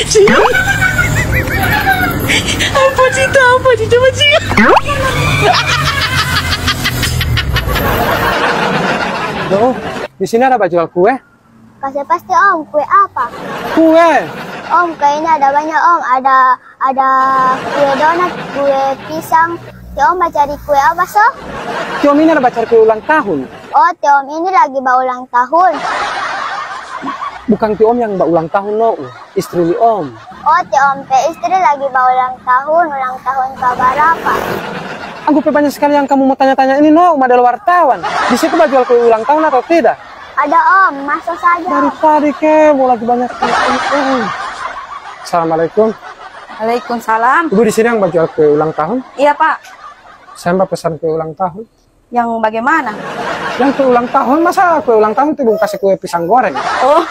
Cium. Apa Cinta? Apa Cinta? Coba cium. Loh, di sini ada jual kue? Kasih pasti Om, kue apa? Kue. Om, kayaknya ada banyak Om. Ada kue donat, kue pisang. Ti Om mau cari kue apa so? Ti Om ini ada cari kue ulang tahun. Oh, Ti Om ini lagi mau ulang tahun. Bukan Ti Om yang ulang tahun no, istri Li Om. Oh, Ti Om pe istri lagi mau ulang tahun keberapa? Aku banyak sekali yang kamu mau tanya-tanya ini no, model wartawan. Di situ jual kue ulang tahun atau tidak? Ada Om, masuk saja. Dari tadi ke, mau lagi banyak. Assalamualaikum. Waalaikumsalam. Ibu di sini yang jual kue ulang tahun? Iya Pak. Saya mau pesan kue ulang tahun. Yang bagaimana? Yang kue ulang tahun, masa kue ulang tahun itu belum kasih kue pisang goreng? Oh.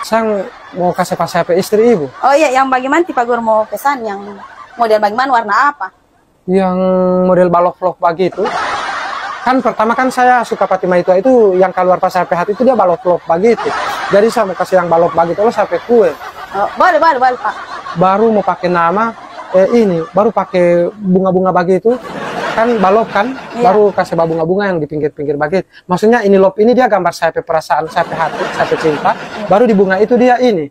Saya mau kasih pas saya istri ibu. Oh iya, yang bagaimana tipe gur mau pesan? Yang model bagaimana, warna apa? Yang model balok-balok begitu. Kan pertama kan saya suka Fatimah itu yang keluar pas saya hati itu dia balok-balok begitu. Jadi saya mau kasih yang balok begitu loh sampai kue. Oh, boleh Pak. Baru mau pakai nama ini, baru pakai bunga-bunga begitu. Kan balok kan, iya. Baru kasih bunga-bunga yang di pinggir-pinggir begitu. Maksudnya ini lop ini dia gambar saya perasaan, saya hati, saya cinta. Iya. Baru di bunga itu dia ini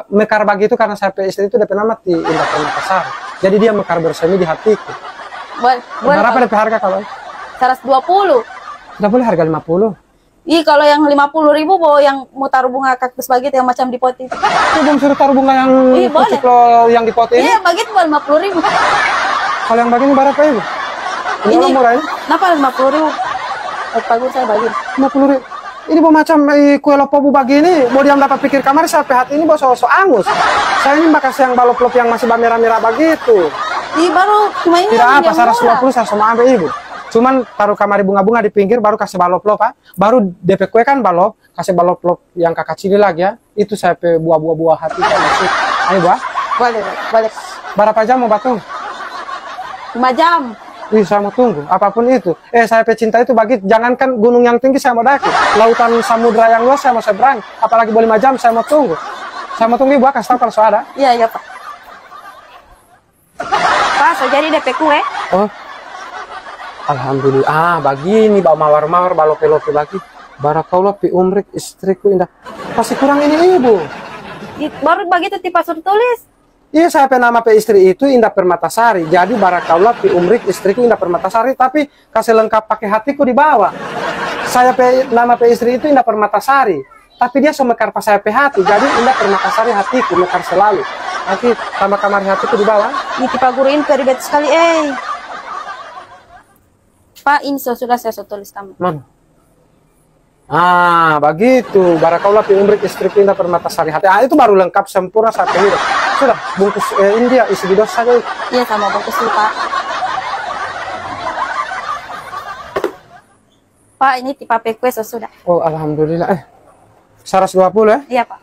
mekar begitu karena saya istri itu DP nama di Indah Permatasari. Jadi dia mekar bersemi di hatiku. Berapa DP harga kalau? 120. Tidak boleh harga 50. Ih, kalau yang 50.000 bawa yang mau taruh bunga kaktus begitu yang macam di pot itu. Itu belum suruh taruh bunga yang yang di pot ini? Iya, begitu 50.000. Kalau yang begini berapa ibu? Ini murah ini? Kenapa 50.000? Bagus saya bagi. 50.000. Ini mau macam kue lopobu begini, mau diam dapat pikir kamar sampai hati ini bawa so angus. Saya ini bakal yang balok-balok yang masih merah-merah begitu. Ih, baru cuma ini. Tidak apa, 120 saya sama ambil ibu. Cuman taruh kamar bunga-bunga di pinggir, baru kasih balok-balok Pak. Baru DP kue kan balok, kasih balok-balok yang kakak cili lagi ya. Itu saya buah-buah hati kan masih. Ayo buah. Balik. Berapa jam mau batung? 5 jam. Ih, saya mau tunggu. Apapun itu. Saya pecinta itu bagi, jangankan gunung yang tinggi saya mau daki. Lautan samudra yang luas saya mau seberang. Apalagi boleh 5 jam saya mau tunggu. Saya mau tunggu ibu, kasih tahu kalau ada. Iya Pak. Pak, so jadi DP kue. Oh. Alhamdulillah, begini bawa mawar-mawar, balok-balok bagi. Barakallah fi umrik istriku indah. Pasti kurang ini ibu. Baru begitu tipe suruh tulis. Iya, saya nama istri itu Indah Permatasari. Jadi barakallah fi umrik istriku Indah Permatasari, tapi kasih lengkap pakai hatiku di bawah. Saya nama istri itu Indah Permatasari, tapi dia semekar pas saya hati. Jadi Indah Permatasari hatiku mekar selalu. Nanti tambah kamar hatiku di bawah. Ini tipe guru ini ribet sekali Pak, ini sudah saya tulis tamu. Mana? Ah, begitu. Barakallah fi umrik istriku Indah Permatasari hati. Itu baru lengkap sempurna sampai hidup. Sudah, bungkus ini dia isi di dos saja. Iya, sama bungkus dulu, Pak. Pak, ini tipe kue sudah. Oh, alhamdulillah. 120 ya? Iya, Pak.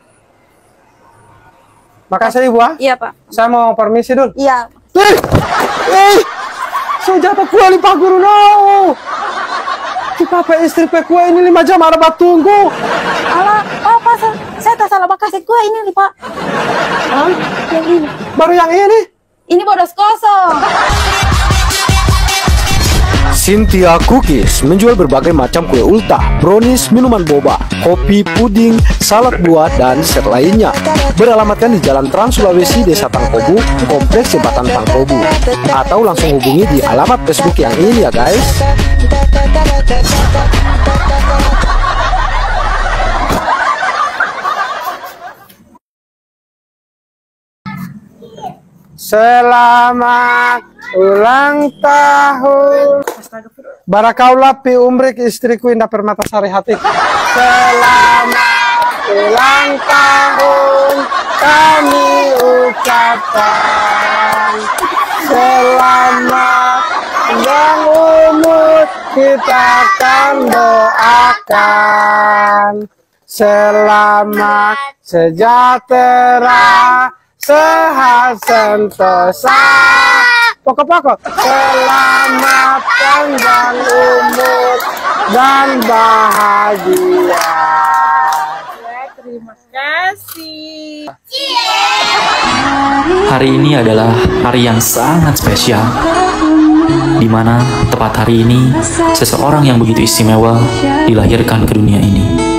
Makasih Ibu. Iya, Pak. Saya mau permisi dulu. Iya. Sejata kue limpah guru no. Papa istri kue ini 5 jam ada batunggu. Alah, apa saya tak salah kasih kue ini nih Pak. Hah? Yang ini. Baru yang ini? Ini bodos kosong. Cynthia Cookies menjual berbagai macam kue ulta, brownies, minuman boba, kopi, puding, salad buah, dan set lainnya. Beralamatkan di Jalan Trans Sulawesi, Desa Tangkobu, Kompleks Jembatan Tangkobu. Atau langsung hubungi di alamat Facebook yang ini ya guys. Selamat ulang tahun. Barakallah fi umrik istriku Indah Permatasari hati. Selamat ulang tahun kami ucapkan. Selamat yang umur kita akan doakan. Selamat sejahtera, sehat sentosa, pokok-pokok. Selamat panjang umur dan bahagia. Terima kasih. Hari ini adalah hari yang sangat spesial, di mana tepat hari ini seseorang yang begitu istimewa dilahirkan ke dunia ini.